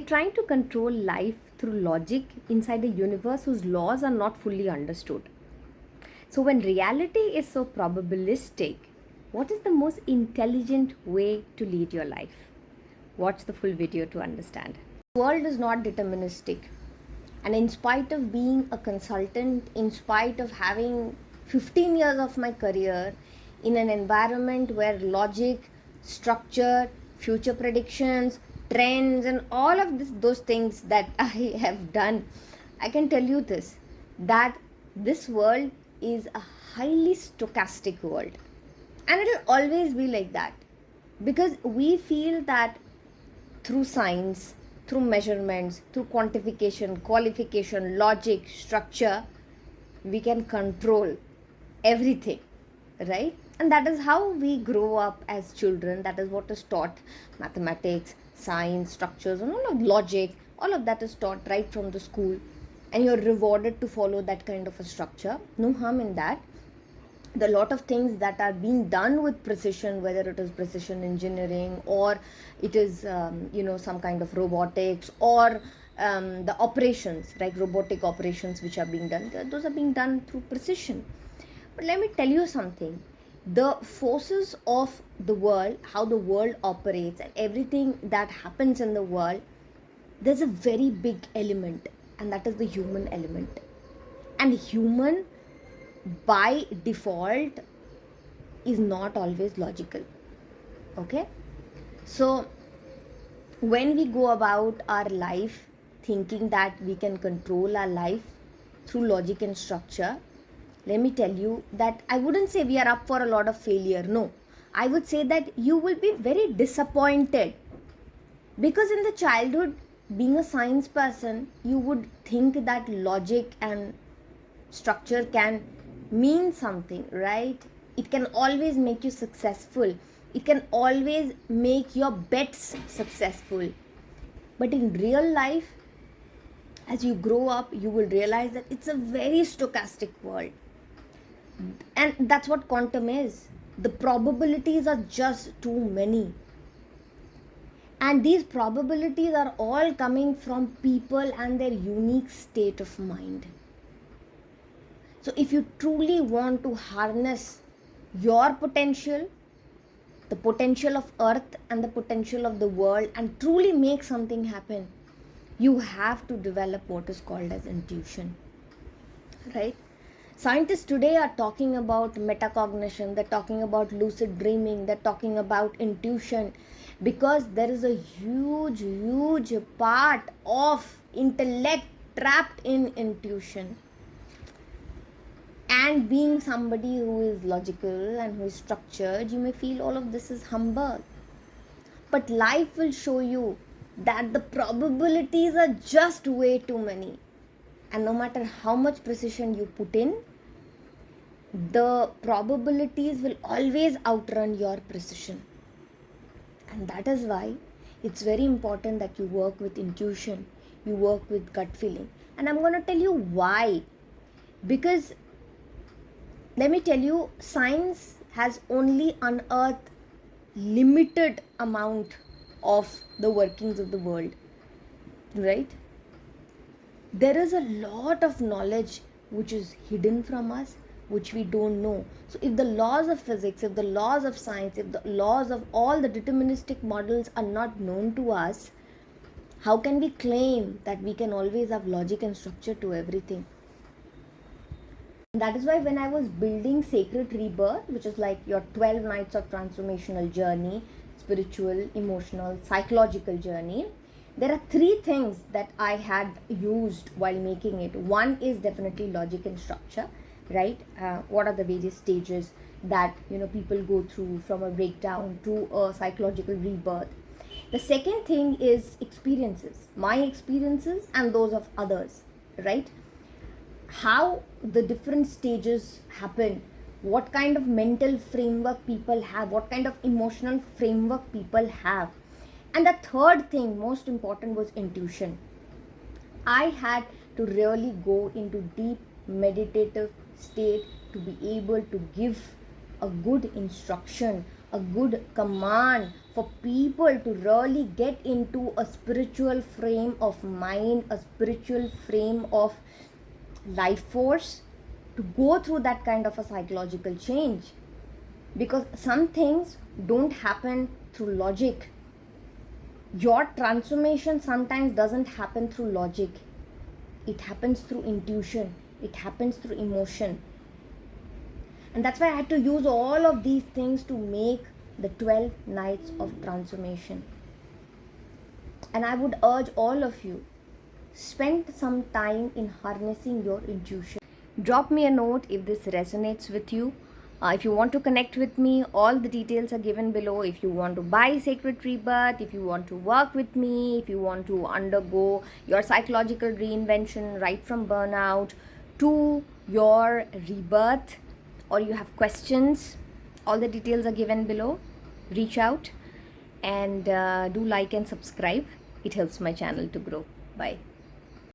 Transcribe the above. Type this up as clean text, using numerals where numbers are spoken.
trying to control life through logic inside a universe whose laws are not fully understood. So, when reality is so probabilistic, what is the most intelligent way to lead your life? Watch the full video to understand. The world is not deterministic. And in spite of being a consultant, in spite of having 15 years of my career in an environment where logic, structure, future predictions, trends, and all of those things that I have done, I can tell you this, that this world is a highly stochastic world. And it will always be like that, because we feel that through science, through measurements, through quantification, qualification, logic, structure, we can control everything, right? And that is how we grow up as children. That is what is taught: mathematics, science, structures, and all of logic. All of that is taught right from the school, and you're rewarded to follow that kind of a structure. No harm in that. The lot of things that are being done with precision, whether it is precision engineering or it is some kind of robotics, or the operations, like robotic operations which are being done, those are being done through precision. But let me tell you something: the forces of the world, how the world operates, and everything that happens in the world, there's a very big element, and that is the human element. And human by default is not always logical. Okay, so when we go about our life thinking that we can control our life through logic and structure, let me tell you that I wouldn't say we are up for a lot of failure. No, I would say that you will be very disappointed, because in the childhood, being a science person, you would think that logic and structure can mean something, right? It can always make you successful, it can always make your bets successful. But in real life, as you grow up, you will realize that it's a very stochastic world. And that's what quantum is. The probabilities are just too many. And these probabilities are all coming from people and their unique state of mind. So if you truly want to harness your potential, the potential of earth and the potential of the world, and truly make something happen, you have to develop what is called as intuition, right? Scientists today are talking about metacognition, they're talking about lucid dreaming, they're talking about intuition, because there is a huge part of intellect trapped in intuition. And being somebody who is logical and who is structured, you may feel all of this is humbug. But life will show you that the probabilities are just way too many. And no matter how much precision you put in, the probabilities will always outrun your precision. And that is why it's very important that you work with intuition, you work with gut feeling. And I'm going to tell you why. Because let me tell you, science has only unearthed limited amount of the workings of the world, right? There is a lot of knowledge which is hidden from us, which we don't know. So if the laws of physics, if the laws of science, if the laws of all the deterministic models are not known to us, how can we claim that we can always have logic and structure to everything? That is why when I was building Sacred Rebirth, which is like your 12 nights of transformational journey, spiritual, emotional, psychological journey, there are 3 things that I had used while making it. One is definitely logic and structure, right? What are the various stages that people go through from a breakdown to a psychological rebirth. The second thing is experiences, my experiences and those of others, right? How the different stages happen, what kind of mental framework people have, what kind of emotional framework people have. And the third thing, most important, was intuition. I had to really go into deep meditative state to be able to give a good instruction a good command for people to really get into a spiritual frame of mind, a spiritual frame of life force, to go through that kind of a psychological change. Because some things don't happen through logic. Your transformation sometimes doesn't happen through logic, it happens through intuition, it happens through emotion. And that's why I had to use all of these things to make the 12 nights of transformation. And I would urge all of you, spend some time in harnessing your intuition. Drop me a note if this resonates with you. If you want to connect with me, all the details are given below. If you want to buy Sacred Rebirth, if you want to work with me, if you want to undergo your psychological reinvention right from burnout to your rebirth, or you have questions, all the details are given below. Reach out and do like and subscribe. It helps my channel to grow. Bye.